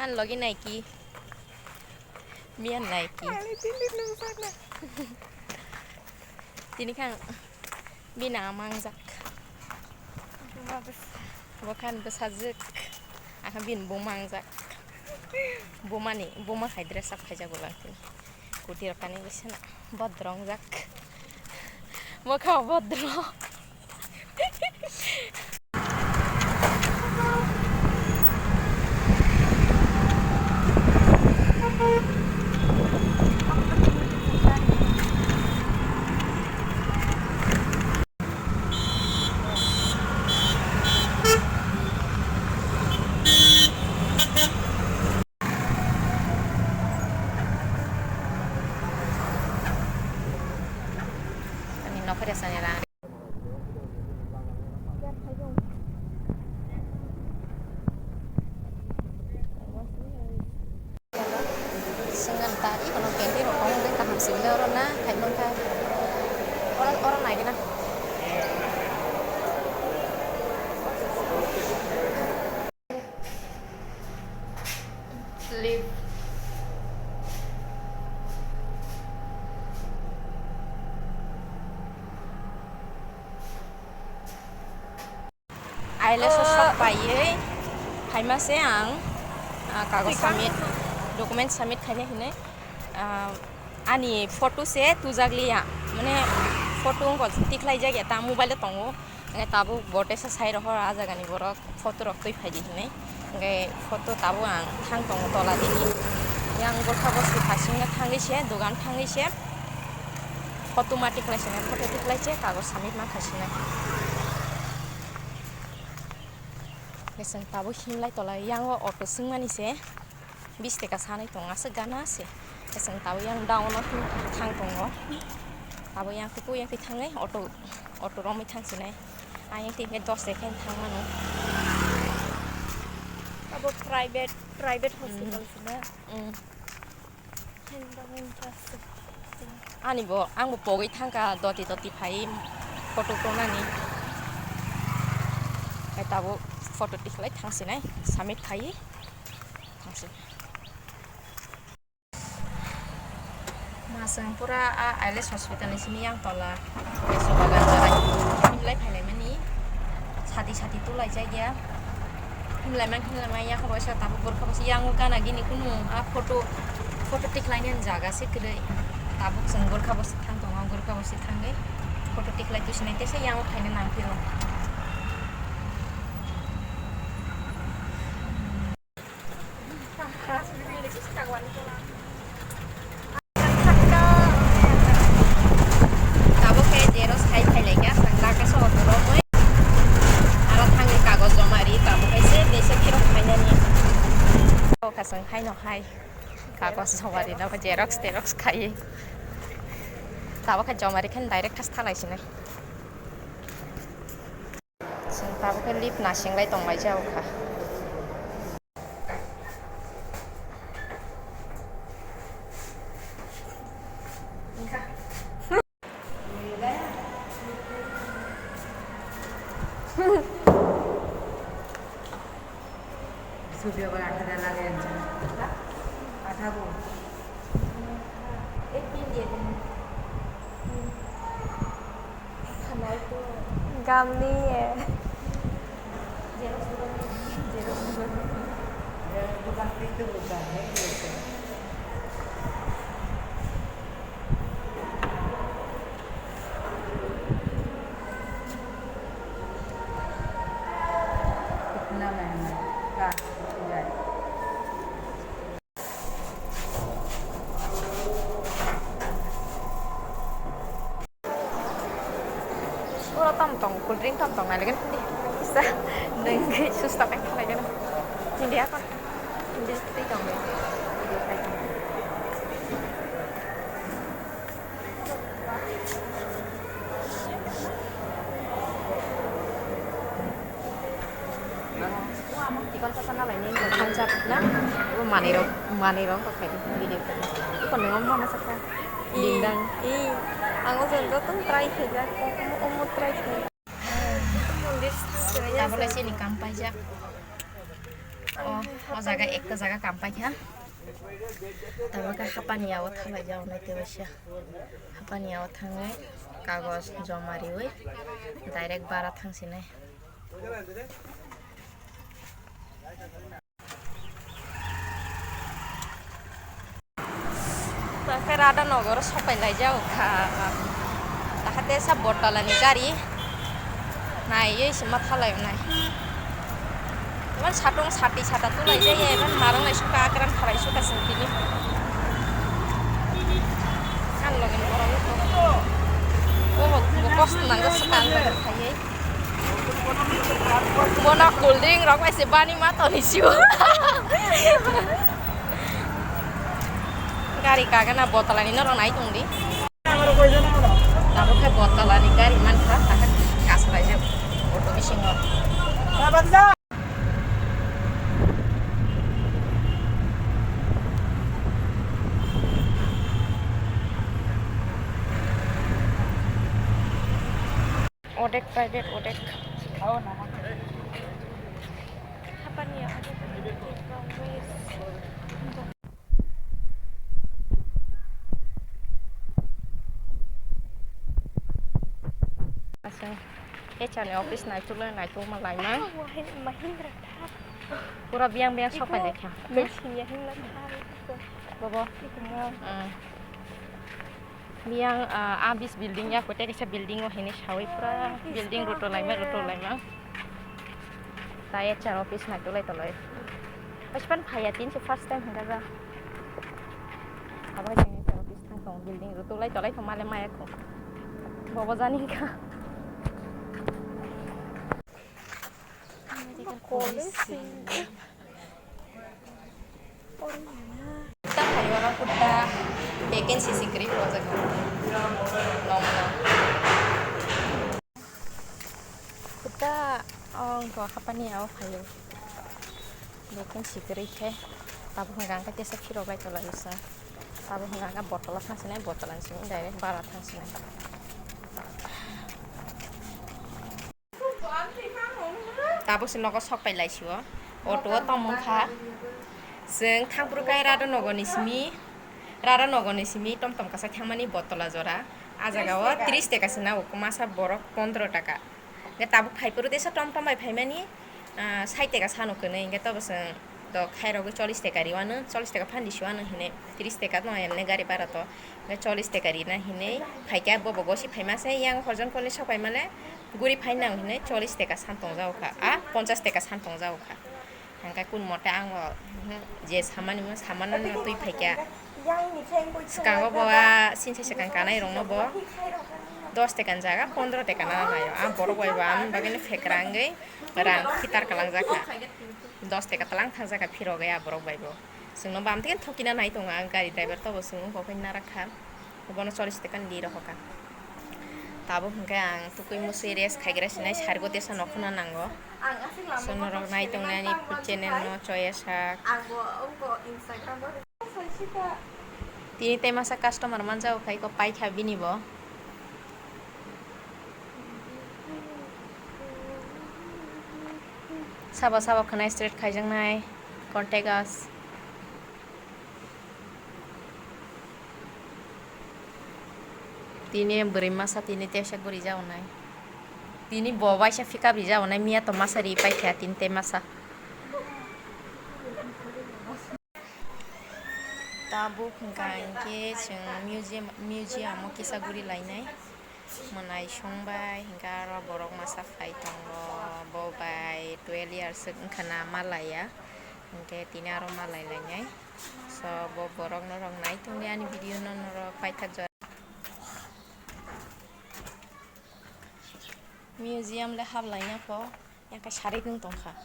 An lagi naiki. Mian naiki. Tini kan bina mangjak. Bukan besajek. Akan bin bumangjak. Bumani, buma haidra sak khaja gulang tini. Kutir kani bisana bodrong jak. Maka bodrong. Nó phải ra sana lang. Sengan tadi kalau candy rokok mungkin tahap sini orang na kayak nongka orang naik na. Live. Eyelash shop paye, kaima se ang kagos submit, document submit kaya hine, ani photo se tujagli ya, mane photo ko tiklai jage ta mobile tongo, ngai tabu bote sa sai roh aja gani borok photo rok tui phaji hine, ngai photo tabu ang thang tongo tola dini, yang gorkha bosti phasing na thangi se, dogan thangi se, photo ma tiklai se, photo tiklai se kagos submit ma khasina. Besang tabu himlai tola yang wo auto singmani se 20 taka sanai tonga se gana se besang tabu yang down no thang tongo tabu yang tipu yang ti thangai auto romi thang sinai yang ti ke 10 second thang manu tabu private hospital sina ani bo ang bo pogi thangka doti phai photo ko nani tabu photo tiklai thangsi nai submit khai thangsi masang pura eyelash hospital ni sini yang tola beso bagan jarai himlai phailai mani chati tu lai jai ya himlai mai ya khabo sa tabu bor khabo yang kana gini kunu photo tiklai ni jaga se kidai tabu sanggor khabo thang tonga gor khabo se thangai photo tiklai tu sinai te se yang thaine nang pilo tabu kayak jeros kayak lagi sangka ke soal romoy alat hangi kagos jomari tabu kayak se desa kiro kayaknya nih oh kasang hai no hai kagos jomari no ke jerox kayak tabu kayak jomari kan direct tas thalai sini tabu kayak lip nasing lai tong mai jauh kah Sudah berada lagi aja. Ada bu. gamni ya Bukan itu bukan. tong cool drink tong này là cái đi bisa đừng cái susah pack này cái nhìn đi con nhìn đi tí tong này video pack chỉ con cho con nào lại nên là tham gia đó mà này đó có phải video còn nếu mà nó sắp ra điền đăng Ang usun ko tong try saja, umut try saja. Kita boleh sini kampai jak. Oh, o jaga ekta jaga kampaikha taboka hapaniyaw thalai jawnai tebasya hapaniyaw thangai kagos joma riwi direct bara thangsinai Ke Radhanogor sopailai jau kha tahate sa botalani gari nai ei sima thalai nai man satong sati sata tulai jai eban marang nai suka akran thalai suka sentini kan login borong itu bokos nangga sekan khayai bona cooling rok ai se bani ma to ni siu gari kagana botalani no nai tungdi tabo ke botalani gari man kha tak kasrai je auto bisingo Odek private odek oh nama apa nih ya ada asal chane office naik tu malai mah Mahindra Thar pura biang sopan ya kya mesinnya Mahindra Thar bobo biang abis building ya kote kisa building oh ini sawi pura building roto lai mah saya cara office naik tu lai pas pan phayatin si first time hendak ra apa sih cara office tang building roto lai thomale maya ko bobo jani ka polisi kita hari orang kuda vacancy secret project nomor kita gua kapan nih awak hayo vacancy secret he tabu henggang ka tiasa kiro bai tola isa tabu henggang ka botolan sini direct barat sini tabu sinoko sok pai lai siwa auto tomong kha जों थांब्रुकाय Radhanogor tom kasa thangmani botola jora ajagawa 30 taka sina masa borok 15 taka ge tabu phaipuru desa tom bai phaimani 60 taka sano kene inge to bosang to khairogo 40 taka riwano 40 taka phandi siwano hine 30 taka no emne gari bara to ge 40 taka ri na hine phaikya bobo gosi phaimase yang horjon kone sopai mane guri phainang hine 40 taka santong jauka 50 taka santong jauka hangka kun mote ango je samani no tui phaikya sekarang bawa sinse sekarang kanai rong bo 10 tekan jaga 15 tekan na nayo borok bai ban bagene fekrangai rang kitar kalang jaka 10 teka talang thang jaka phiro gaya borok bai bo sungno bam tiken thokina nai tonga gari driver to bo sungno bokai na rakha bono 40 tekan di rohoka tabo hingke ang tukui mo series khaigra sinai sargo desa nokhona nango sono rok nai tongna ni channel no choyesa Instagram tini temasa customer manjau khai ko pai kha bini bo sabo khana straight khaijang nai contact us tini beri masa tini tesa guri jau nai tini bobai sa fika bri jau nai mia to masa ri pai kha tin te masa tabu hingke jeng museum mo kisa guri lainai manai songbai hingga ro borok masa khai tongo bobai 12 years khana malaya hingke tini aro malai lainai so bo borok no rong nai tongi ani video no ro pai thak museum le hab laina po yang ka sari dung tongkha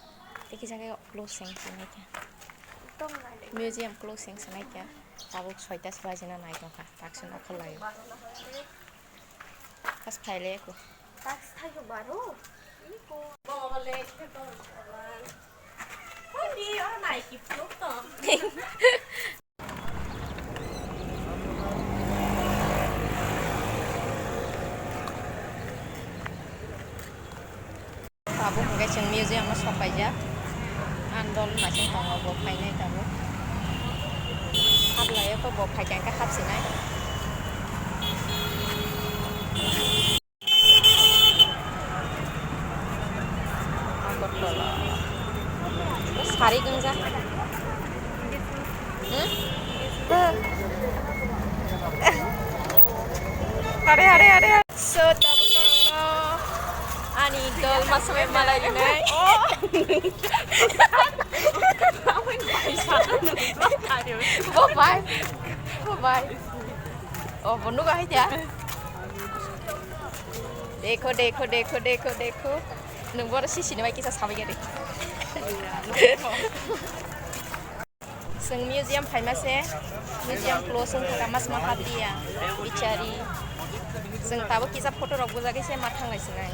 teki jaga closing sanai kya museum closing sanai kya tabuk 6 bajina nai tongkha taksin okhol layo kas phaile ko tax thayo baro ko bole to di nai ki flok to tabu hingga jeng museum ma sopai ja dol masing tongo bo phainai tabo hablaya ko bo phaikan ka hapsinai sari gangja Are. So tabung no. Ani girl masuk malay ini. Bye. Oh, bunuh kah ya? Dekho. Nunggu sisi ni kisah sama gini. Seng museum famous museum close mas mahadia bicari seng tahu kisah foto rok buza kisah matang lagi sengai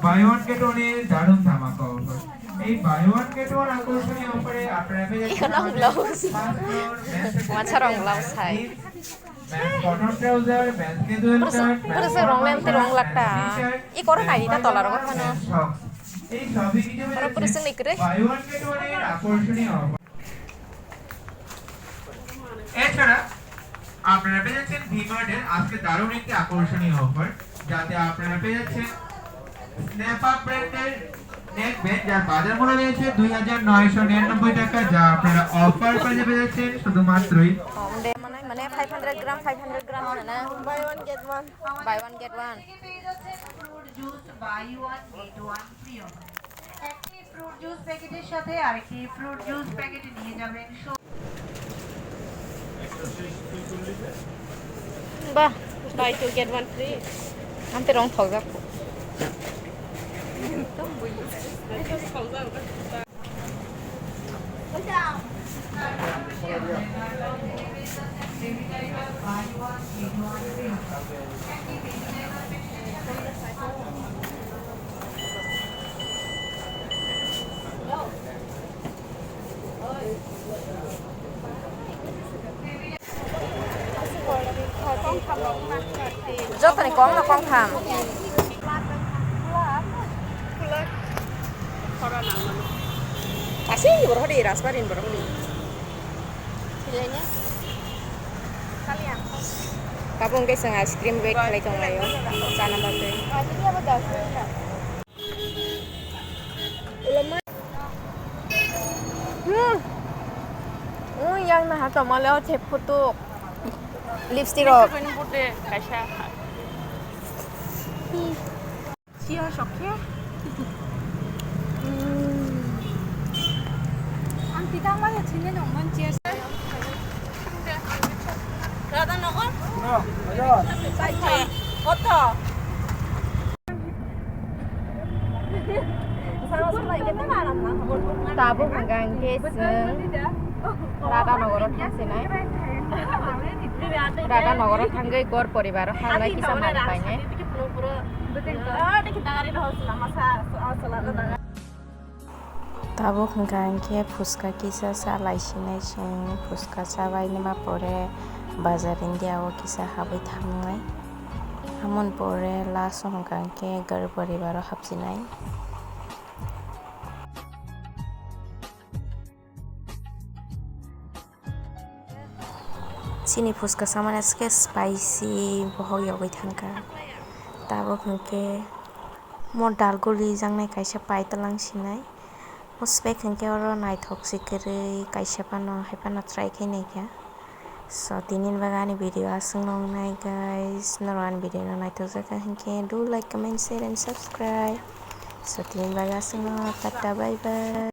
buy one get one এর দারুণ ধামাকা offer এই buy one get one আকর্ষণীয় অফারে আপনারা পেয়ে যাচ্ছেন long blouse macam long blouse hai cotton trouser casual shirt terus rong lem rong lakta I korang kali ta tolar kok mana এই সবই কিছু orang terus nikre buy one get one এর আকর্ষণীয় অফার এছাড়া আপনারা পেয়ে যাচ্ছেন ভিমার্টের আজকে দারুণ একটি আকর্ষণীয় অফার যাতে আপনারা পেয়ে যাচ্ছেন স্ন্যাপ আপ ব্র্যান্ডের নেক ব্যান্ড যার বাজার মূল্য রয়েছে 2999 টাকা যা আপনারা অফার প্রাইসে পেয়ে যাচ্ছেন শুধুমাত্রই mana 500 gram mana buy one get one fruit juice buy one get one free offer একটি ফ্রুট জুস প্যাকেটের সাথে আরেকটি ফ্রুট জুস প্যাকেট নিয়ে যাবেন bah buy two get one free nanti rong thogak Jot ni kong na kong tham. Kasih ni baru di rasparin baru ni. Pilihnya. Kalian. Kapung guys ang ice cream bake kali tong layo. Sana babe. Ini apa dah? Ulama. Yang nah sama leo cep foto. Lipstick rock. Chia sokhe. Ang tidak mana sini nomor chia. Rada nokon? No, ada. Foto. Tabu hanggang keseng. Rada nogoro thasinai. Rada nogoro thangai gor poribar halai kisa mari paine. Tabu hanggang ke fuska kisa salai sinai sing fuska sabai nima pore bazar India o kisa habai thamnai. Hamon pore laso hanggang ke gar poribar hapsinai. Sini fuska saman eske spicy bohog yogai thangka tabo khunke mo dalgoli jangnai kaisa paitalang sinai mo spek khunke oro naithok sikere kaisa pano haipano try khainai kya so tinin bagani video asung nong nai guys naran video no naithok jaka khunke do like comment share and subscribe so tinin baga asung no tata bye bye